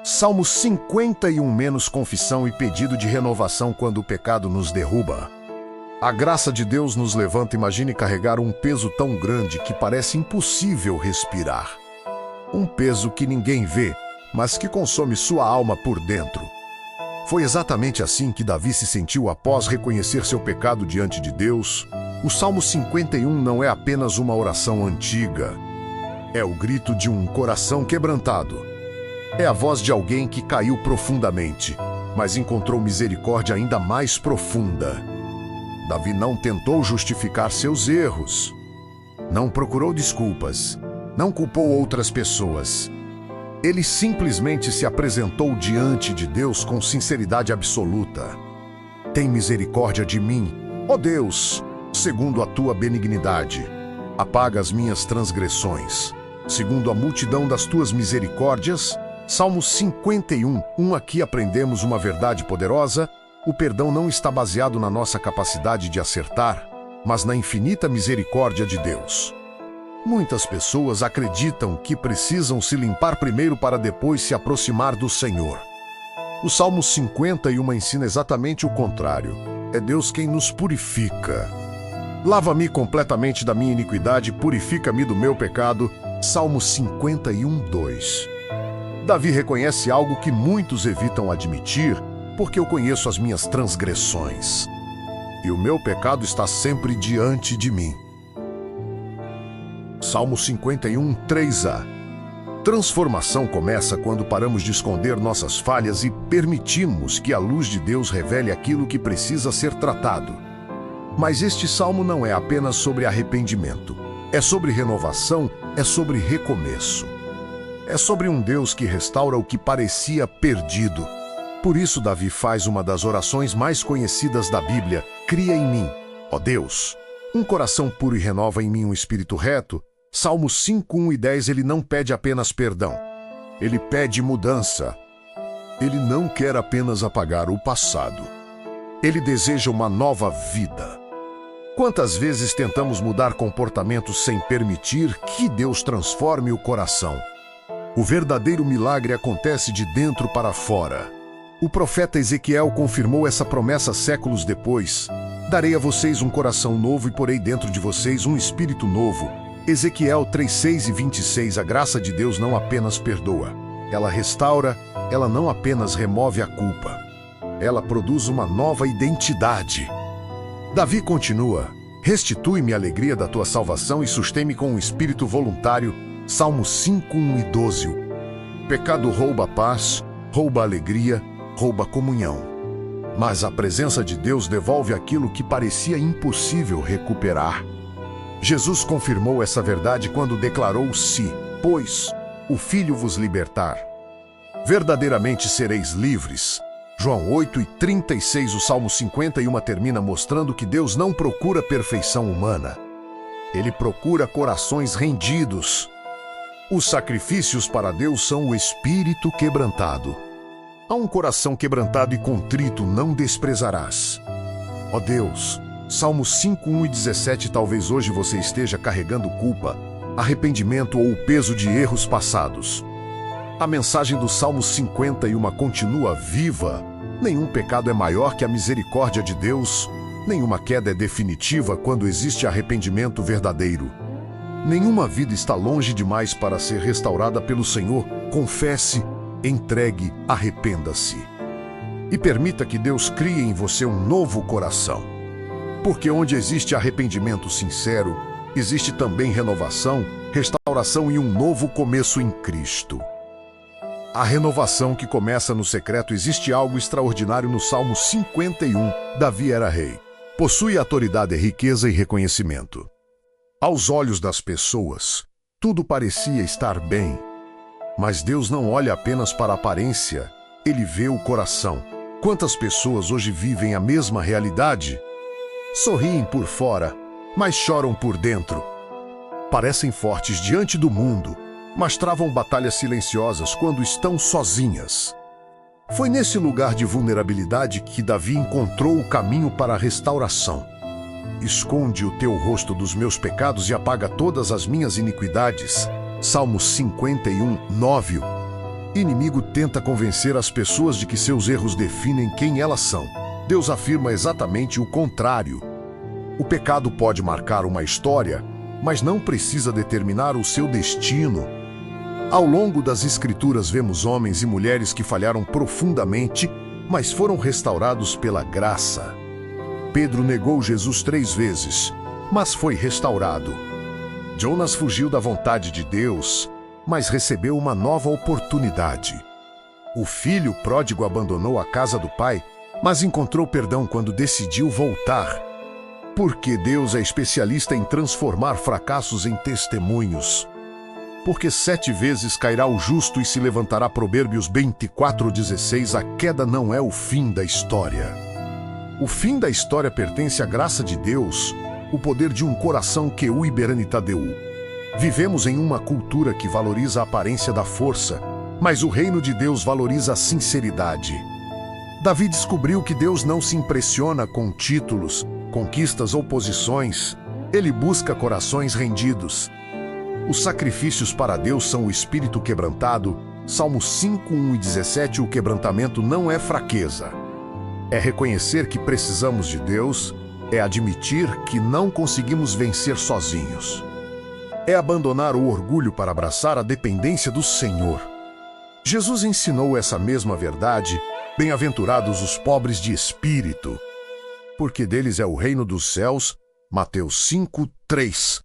Salmo 51 menos confissão e pedido de renovação quando o pecado nos derruba. A graça de Deus nos levanta. Imagine carregar um peso tão grande que parece impossível respirar. Um peso que ninguém vê, mas que consome sua alma por dentro. Foi exatamente assim que Davi se sentiu após reconhecer seu pecado diante de Deus. O Salmo 51 não é apenas uma oração antiga. É o grito de um coração quebrantado. É a voz de alguém que caiu profundamente, mas encontrou misericórdia ainda mais profunda. Davi não tentou justificar seus erros. Não procurou desculpas. Não culpou outras pessoas. Ele simplesmente se apresentou diante de Deus com sinceridade absoluta. Tem misericórdia de mim, ó Deus, segundo a tua benignidade. Apaga as minhas transgressões. Segundo a multidão das tuas misericórdias. Salmo 51, aqui aprendemos uma verdade poderosa. O perdão não está baseado na nossa capacidade de acertar, mas na infinita misericórdia de Deus. Muitas pessoas acreditam que precisam se limpar primeiro para depois se aproximar do Senhor. O Salmo 51 ensina exatamente o contrário. É Deus quem nos purifica. Lava-me completamente da minha iniquidade, purifica-me do meu pecado. Salmo 51, 2. Davi reconhece algo que muitos evitam admitir, porque eu conheço as minhas transgressões. E o meu pecado está sempre diante de mim. Salmo 51, 3a. Transformação começa quando paramos de esconder nossas falhas e permitimos que a luz de Deus revele aquilo que precisa ser tratado. Mas este salmo não é apenas sobre arrependimento. É sobre renovação, é sobre recomeço. É sobre um Deus que restaura o que parecia perdido. Por isso Davi faz uma das orações mais conhecidas da Bíblia. Cria em mim, ó Deus, um coração puro e renova em mim um espírito reto. Salmo 5, 1 e 10, ele não pede apenas perdão. Ele pede mudança. Ele não quer apenas apagar o passado. Ele deseja uma nova vida. Quantas vezes tentamos mudar comportamentos sem permitir que Deus transforme o coração? O verdadeiro milagre acontece de dentro para fora. O profeta Ezequiel confirmou essa promessa séculos depois. Darei a vocês um coração novo e porei dentro de vocês um espírito novo. Ezequiel 3:6 e 26. A graça de Deus não apenas perdoa. Ela restaura, ela não apenas remove a culpa. Ela produz uma nova identidade. Davi continua. Restitui-me a alegria da tua salvação e sustém-me com um espírito voluntário. Salmo 5, 1 e 12. O pecado rouba a paz, rouba a alegria, rouba a comunhão. Mas a presença de Deus devolve aquilo que parecia impossível recuperar. Jesus confirmou essa verdade quando declarou: se, pois, o Filho vos libertar, verdadeiramente sereis livres. João 8 e 36. O Salmo 51 termina mostrando que Deus não procura perfeição humana. Ele procura corações rendidos. Os sacrifícios para Deus são o espírito quebrantado. A um coração quebrantado e contrito não desprezarás. Ó Deus, Salmo 5, 1 e 17. Talvez hoje você esteja carregando culpa, arrependimento ou o peso de erros passados. A mensagem do Salmo 51 continua viva. Nenhum pecado é maior que a misericórdia de Deus. Nenhuma queda é definitiva quando existe arrependimento verdadeiro. Nenhuma vida está longe demais para ser restaurada pelo Senhor. Confesse, entregue, arrependa-se. E permita que Deus crie em você um novo coração. Porque onde existe arrependimento sincero, existe também renovação, restauração e um novo começo em Cristo. A renovação que começa no secreto. Existe algo extraordinário no Salmo 51. Davi era rei. Possui autoridade, riqueza e reconhecimento. Aos olhos das pessoas, tudo parecia estar bem. Mas Deus não olha apenas para a aparência, Ele vê o coração. Quantas pessoas hoje vivem a mesma realidade? Sorriem por fora, mas choram por dentro. Parecem fortes diante do mundo, mas travam batalhas silenciosas quando estão sozinhas. Foi nesse lugar de vulnerabilidade que Davi encontrou o caminho para a restauração. Esconde o teu rosto dos meus pecados e apaga todas as minhas iniquidades. Salmo 51, 9. Inimigo tenta convencer as pessoas de que seus erros definem quem elas são. Deus afirma exatamente o contrário. O pecado pode marcar uma história, mas não precisa determinar o seu destino. Ao longo das Escrituras vemos homens e mulheres que falharam profundamente, mas foram restaurados pela graça. Pedro negou Jesus 3 vezes, mas foi restaurado. Jonas fugiu da vontade de Deus, mas recebeu uma nova oportunidade. O filho pródigo abandonou a casa do pai, mas encontrou perdão quando decidiu voltar. Porque Deus é especialista em transformar fracassos em testemunhos. Porque 7 vezes cairá o justo e se levantará. Provérbios 24:16. A queda não é o fim da história. O fim da história pertence à graça de Deus, o poder de um coração que o Iberanitadeu. Vivemos em uma cultura que valoriza a aparência da força, mas o reino de Deus valoriza a sinceridade. Davi descobriu que Deus não se impressiona com títulos, conquistas ou posições. Ele busca corações rendidos. Os sacrifícios para Deus são o espírito quebrantado. Salmos 5:1-17. O quebrantamento não é fraqueza. É reconhecer que precisamos de Deus, é admitir que não conseguimos vencer sozinhos. É abandonar o orgulho para abraçar a dependência do Senhor. Jesus ensinou essa mesma verdade. Bem-aventurados os pobres de espírito, porque deles é o reino dos céus. Mateus 5:3.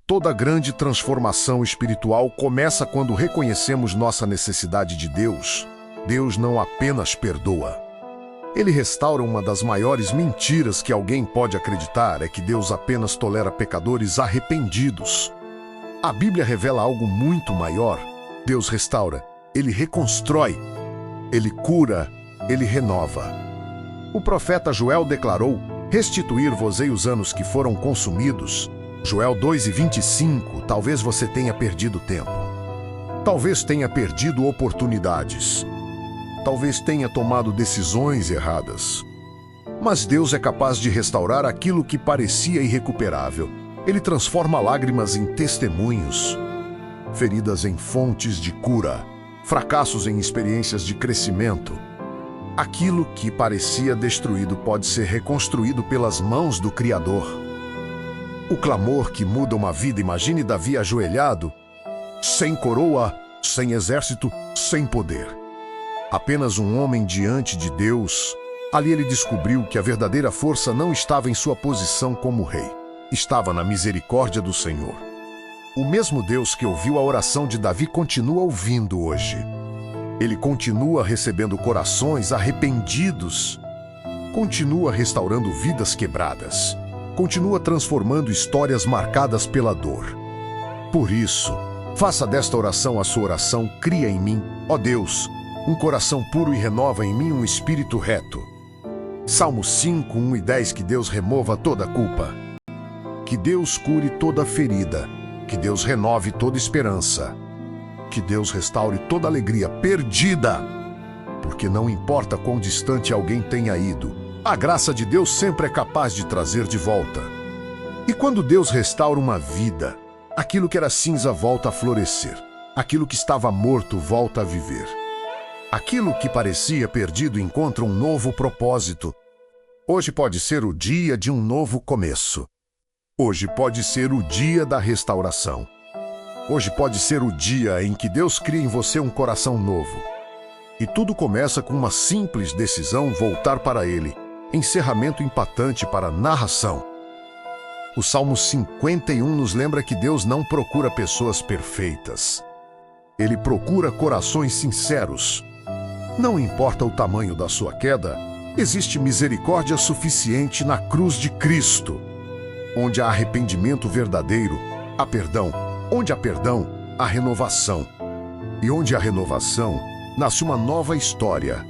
Toda grande transformação espiritual começa quando reconhecemos nossa necessidade de Deus. Deus não apenas perdoa. Ele restaura. Uma das maiores mentiras que alguém pode acreditar é que Deus apenas tolera pecadores arrependidos. A Bíblia revela algo muito maior. Deus restaura, Ele reconstrói, Ele cura, Ele renova. O profeta Joel declarou: restituir-vos-ei os anos que foram consumidos. Joel 2:25. Talvez você tenha perdido tempo. Talvez tenha perdido oportunidades. Talvez tenha tomado decisões erradas. Mas Deus é capaz de restaurar aquilo que parecia irrecuperável. Ele transforma lágrimas em testemunhos, feridas em fontes de cura, fracassos em experiências de crescimento. Aquilo que parecia destruído pode ser reconstruído pelas mãos do Criador. O clamor que muda uma vida. Imagine Davi ajoelhado, sem coroa, sem exército, sem poder. Apenas um homem diante de Deus. Ali ele descobriu que a verdadeira força não estava em sua posição como rei. Estava na misericórdia do Senhor. O mesmo Deus que ouviu a oração de Davi continua ouvindo hoje. Ele continua recebendo corações arrependidos. Continua restaurando vidas quebradas. Continua transformando histórias marcadas pela dor. Por isso, faça desta oração a sua oração. Cria em mim, ó Deus, um coração puro e renova em mim um espírito reto. Salmos 5:1-10. Que Deus remova toda culpa. Que Deus cure toda ferida. Que Deus renove toda esperança. Que Deus restaure toda alegria perdida. Porque não importa quão distante alguém tenha ido, a graça de Deus sempre é capaz de trazer de volta. E quando Deus restaura uma vida, aquilo que era cinza volta a florescer. Aquilo que estava morto volta a viver. Aquilo que parecia perdido encontra um novo propósito. Hoje pode ser o dia de um novo começo. Hoje pode ser o dia da restauração. Hoje pode ser o dia em que Deus cria em você um coração novo. E tudo começa com uma simples decisão: voltar para Ele. Encerramento impactante para a narração. O Salmo 51 nos lembra que Deus não procura pessoas perfeitas. Ele procura corações sinceros. Não importa o tamanho da sua queda, existe misericórdia suficiente na cruz de Cristo. Onde há arrependimento verdadeiro, há perdão. Onde há perdão, há renovação. E onde há renovação, nasce uma nova história.